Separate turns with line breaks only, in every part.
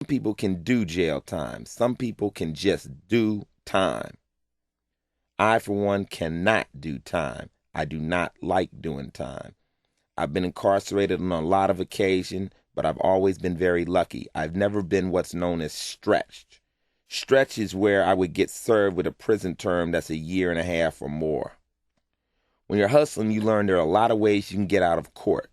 people can do jail time. Some people can just do time. I, for one, cannot do time. I do not like doing time. I've been incarcerated on a lot of occasions, but I've always been very lucky. I've never been what's known as stretched. Stretch is where I would get served with a prison term that's a year and a half or more. When you're hustling, you learn there are a lot of ways you can get out of court.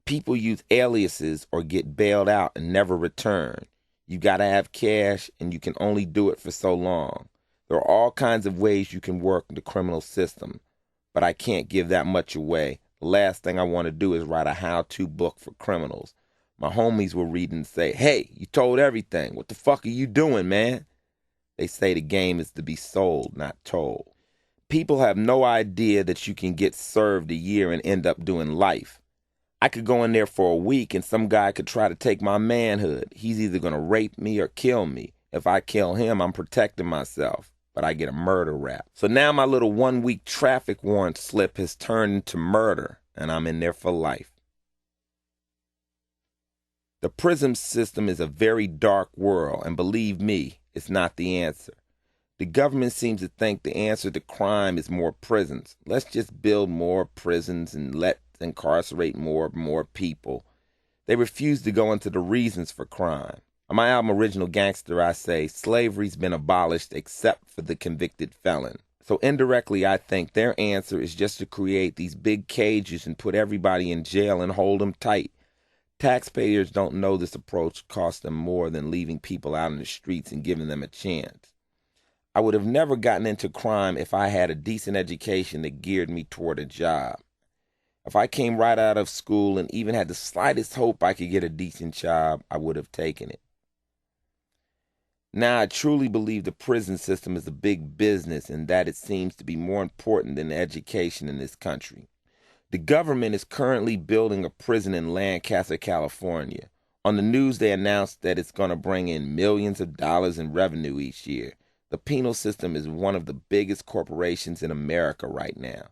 People use aliases or get bailed out and never return. You got to have cash, and you can only do it for so long. There are all kinds of ways you can work the criminal system, but I can't give that much away. The last thing I want to do is write a how-to book for criminals. My homies will read and say, "Hey, you told everything. What the fuck are you doing, man?" They say the game is to be sold, not told. People have no idea that you can get served a year and end up doing life. I could go in there for a week and some guy could try to take my manhood. He's either going to rape me or kill me. If I kill him, I'm protecting myself, but I get a murder rap. So now my little 1-week traffic warrant slip has turned into murder, and I'm in there for life. The prison system is a very dark world, and believe me, it's not the answer. The government seems to think the answer to crime is more prisons. Let's just build more prisons and let's incarcerate more people. They refuse to go into the reasons for crime. On my album Original Gangster, I say slavery's been abolished except for the convicted felon. So indirectly, I think their answer is just to create these big cages and put everybody in jail and hold them tight. Taxpayers don't know this approach costs them more than leaving people out in the streets and giving them a chance. I would have never gotten into crime if I had a decent education that geared me toward a job. If I came right out of school and even had the slightest hope I could get a decent job, I would have taken it. Now, I truly believe the prison system is a big business and that it seems to be more important than education in this country. The government is currently building a prison in Lancaster, California. On the news, they announced that it's going to bring in millions of dollars in revenue each year. The penal system is one of the biggest corporations in America right now.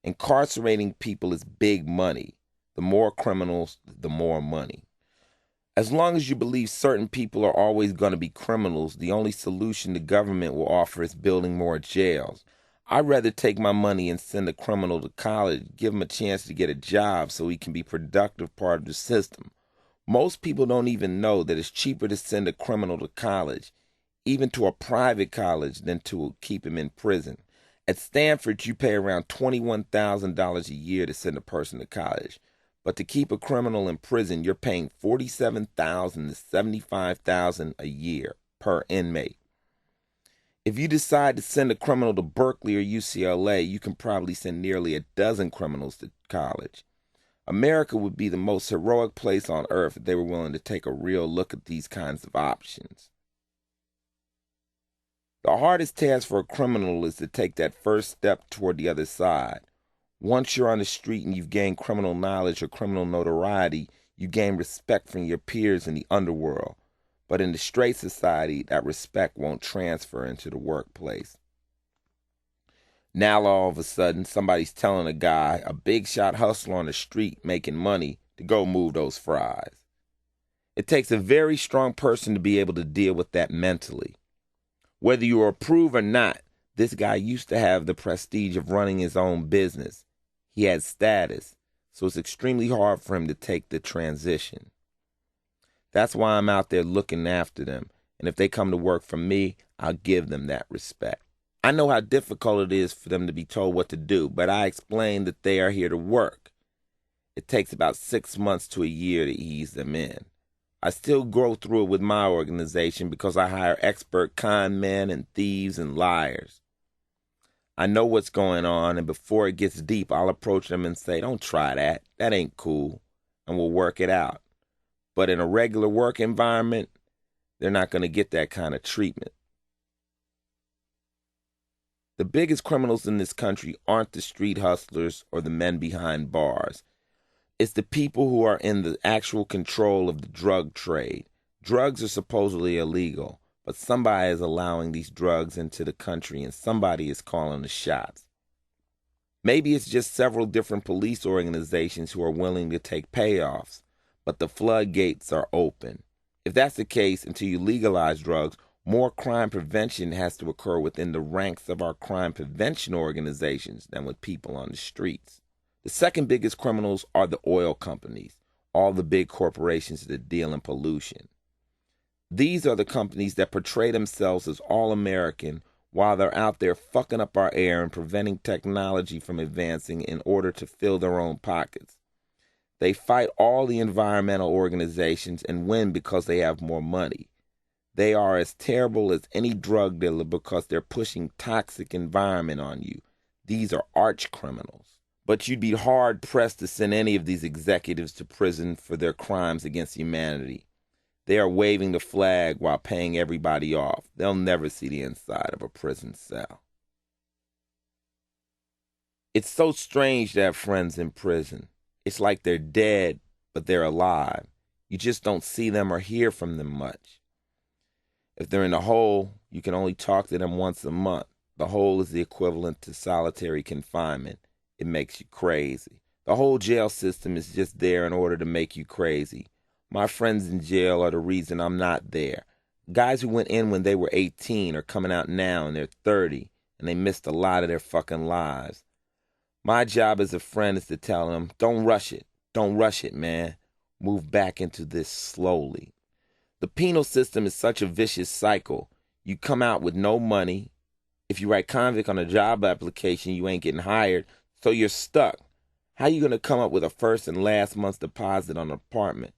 Incarcerating people is big money. The more criminals, the more money. As long as you believe certain people are always going to be criminals, the only solution the government will offer is building more jails. I'd rather take my money and send a criminal to college, give him a chance to get a job so he can be a productive part of the system. Most people don't even know that it's cheaper to send a criminal to college, even to a private college, than to keep him in prison. At Stanford, you pay around $21,000 a year to send a person to college. But to keep a criminal in prison, you're paying $47,000 to $75,000 a year per inmate. If you decide to send a criminal to Berkeley or UCLA, you can probably send nearly a dozen criminals to college. America would be the most heroic place on earth if they were willing to take a real look at these kinds of options. The hardest task for a criminal is to take that first step toward the other side. Once you're on the street and you've gained criminal knowledge or criminal notoriety, you gain respect from your peers in the underworld. But in the straight society, that respect won't transfer into the workplace. Now all of a sudden, somebody's telling a guy, a big shot hustler on the street making money, to go move those fries. It takes a very strong person to be able to deal with that mentally. Whether you approve or not, this guy used to have the prestige of running his own business. He had status, so it's extremely hard for him to take the transition. That's why I'm out there looking after them, and if they come to work for me, I'll give them that respect. I know how difficult it is for them to be told what to do, but I explain that they are here to work. It takes about 6 months to a year to ease them in. I still go through it with my organization because I hire expert con men and thieves and liars. I know what's going on, and before it gets deep, I'll approach them and say, "Don't try that. That ain't cool," and we'll work it out. But in a regular work environment, they're not going to get that kind of treatment. The biggest criminals in this country aren't the street hustlers or the men behind bars. It's the people who are in the actual control of the drug trade. Drugs are supposedly illegal, but somebody is allowing these drugs into the country and somebody is calling the shots. Maybe it's just several different police organizations who are willing to take payoffs, but the floodgates are open. If that's the case, until you legalize drugs, more crime prevention has to occur within the ranks of our crime prevention organizations than with people on the streets. The second biggest criminals are the oil companies, all the big corporations that deal in pollution. These are the companies that portray themselves as all American while they're out there fucking up our air and preventing technology from advancing in order to fill their own pockets. They fight all the environmental organizations and win because they have more money. They are as terrible as any drug dealer because they're pushing toxic environment on you. These are arch criminals. But you'd be hard-pressed to send any of these executives to prison for their crimes against humanity. They are waving the flag while paying everybody off. They'll never see the inside of a prison cell. It's so strange to have friends in prison. It's like they're dead, but they're alive. You just don't see them or hear from them much. If they're in the hole, you can only talk to them once a month. The hole is the equivalent to solitary confinement. It makes you crazy. The whole jail system is just there in order to make you crazy. My friends in jail are the reason I'm not there. Guys who went in when they were 18 are coming out now and they're 30, and they missed a lot of their fucking lives. My job as a friend is to tell them, don't rush it. Don't rush it, man. Move back into this slowly. The penal system is such a vicious cycle. You come out with no money. If you write convict on a job application, you ain't getting hired, so you're stuck. How you going to come up with a first and last month's deposit on an apartment?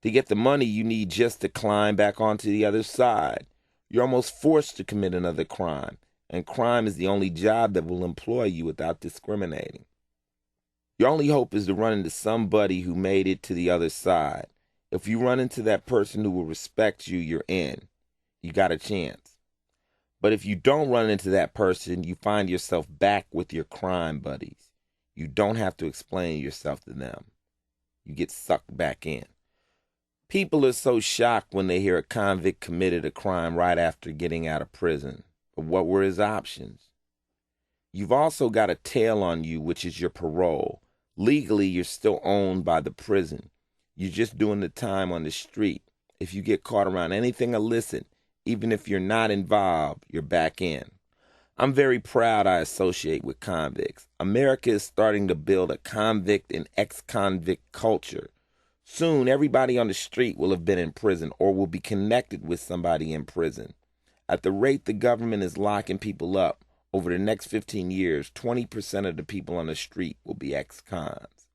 To get the money you need just to climb back onto the other side. You're almost forced to commit another crime, and crime is the only job that will employ you without discriminating. Your only hope is to run into somebody who made it to the other side. If you run into that person who will respect you, you're in. You got a chance. But if you don't run into that person, you find yourself back with your crime buddies. You don't have to explain yourself to them. You get sucked back in. People are so shocked when they hear a convict committed a crime right after getting out of prison. But what were his options? You've also got a tail on you, which is your parole. Legally, you're still owned by the prison. You're just doing the time on the street. If you get caught around anything illicit, even if you're not involved, you're back in. I'm very proud I associate with convicts. America is starting to build a convict and ex-convict culture. Soon, everybody on the street will have been in prison or will be connected with somebody in prison. At the rate the government is locking people up, over the next 15 years, 20% of the people on the street will be ex-cons.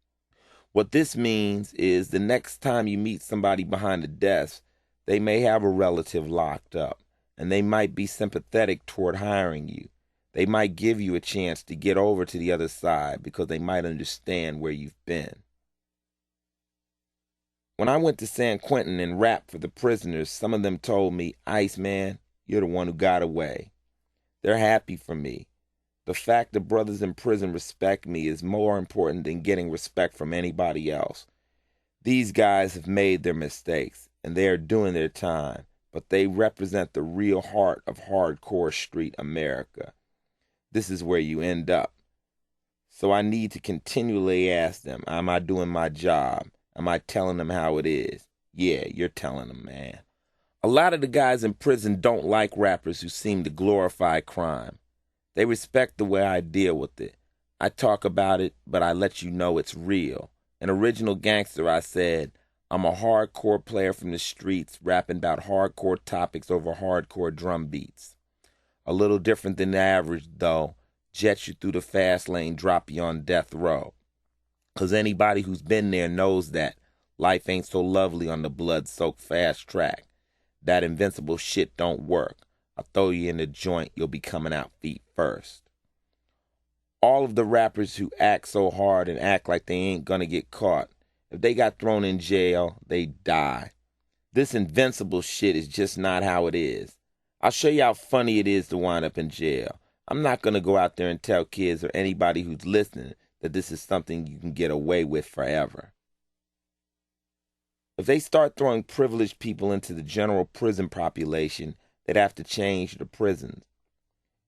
What this means is the next time you meet somebody behind the desk, they may have a relative locked up, and they might be sympathetic toward hiring you. They might give you a chance to get over to the other side because they might understand where you've been. When I went to San Quentin and rapped for the prisoners, some of them told me, "Ice man, you're the one who got away." They're happy for me. The fact that brothers in prison respect me is more important than getting respect from anybody else. These guys have made their mistakes, and they are doing their time, but they represent the real heart of hardcore street America. This is where you end up. So I need to continually ask them, am I doing my job? Am I telling them how it is? Yeah, you're telling them, man. A lot of the guys in prison don't like rappers who seem to glorify crime. They respect the way I deal with it. I talk about it, but I let you know it's real. An original gangster, I said, I'm a hardcore player from the streets rapping about hardcore topics over hardcore drum beats. A little different than the average, though. Jet you through the fast lane, drop you on death row. 'Cause anybody who's been there knows that life ain't so lovely on the blood-soaked fast track. That invincible shit don't work. I'll throw you in the joint, you'll be coming out feet first. All of the rappers who act so hard and act like they ain't gonna get caught, if they got thrown in jail, they die. This invincible shit is just not how it is. I'll show you how funny it is to wind up in jail. I'm not gonna go out there and tell kids or anybody who's listening that this is something you can get away with forever. If they start throwing privileged people into the general prison population, they'd have to change the prisons.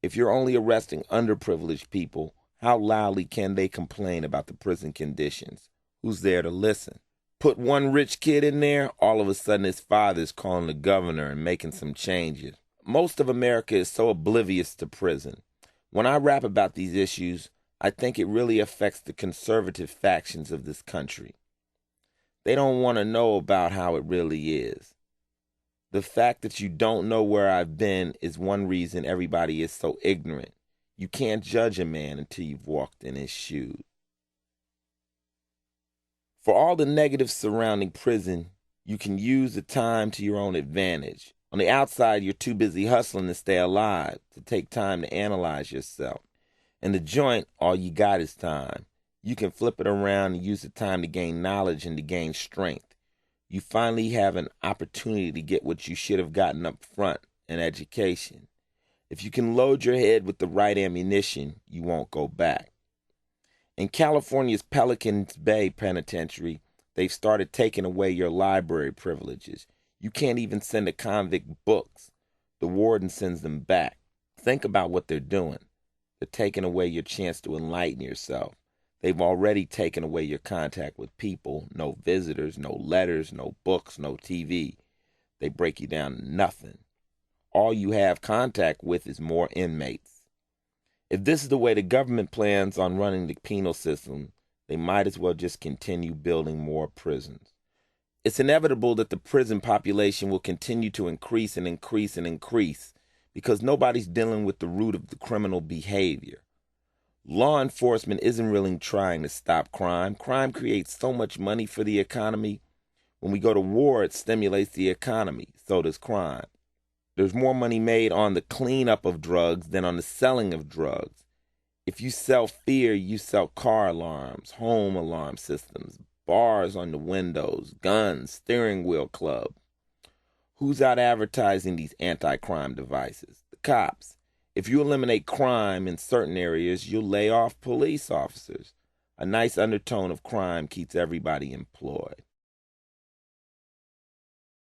If you're only arresting underprivileged people, how loudly can they complain about the prison conditions? Who's there to listen? Put one rich kid in there, all of a sudden his father's calling the governor and making some changes. Most of America is so oblivious to prison. When I rap about these issues, I think it really affects the conservative factions of this country. They don't want to know about how it really is. The fact that you don't know where I've been is one reason everybody is so ignorant. You can't judge a man until you've walked in his shoes. For all the negatives surrounding prison, you can use the time to your own advantage. On the outside, you're too busy hustling to stay alive, to take time to analyze yourself. In the joint, all you got is time. You can flip it around and use the time to gain knowledge and to gain strength. You finally have an opportunity to get what you should have gotten up front, an education. If you can load your head with the right ammunition, you won't go back. In California's Pelican Bay Penitentiary, they've started taking away your library privileges. You can't even send a convict books. The warden sends them back. Think about what they're doing. They're taking away your chance to enlighten yourself. They've already taken away your contact with people. No visitors, no letters, no books, no TV. They break you down to nothing. All you have contact with is more inmates. If this is the way the government plans on running the penal system, they might as well just continue building more prisons. It's inevitable that the prison population will continue to increase and increase and increase because nobody's dealing with the root of the criminal behavior. Law enforcement isn't really trying to stop crime. Crime creates so much money for the economy. When we go to war, it stimulates the economy. So does crime. There's more money made on the cleanup of drugs than on the selling of drugs. If you sell fear, you sell car alarms, home alarm systems, bars on the windows, guns, steering wheel club. Who's out advertising these anti-crime devices? The cops. If you eliminate crime in certain areas, you'll lay off police officers. A nice undertone of crime keeps everybody employed.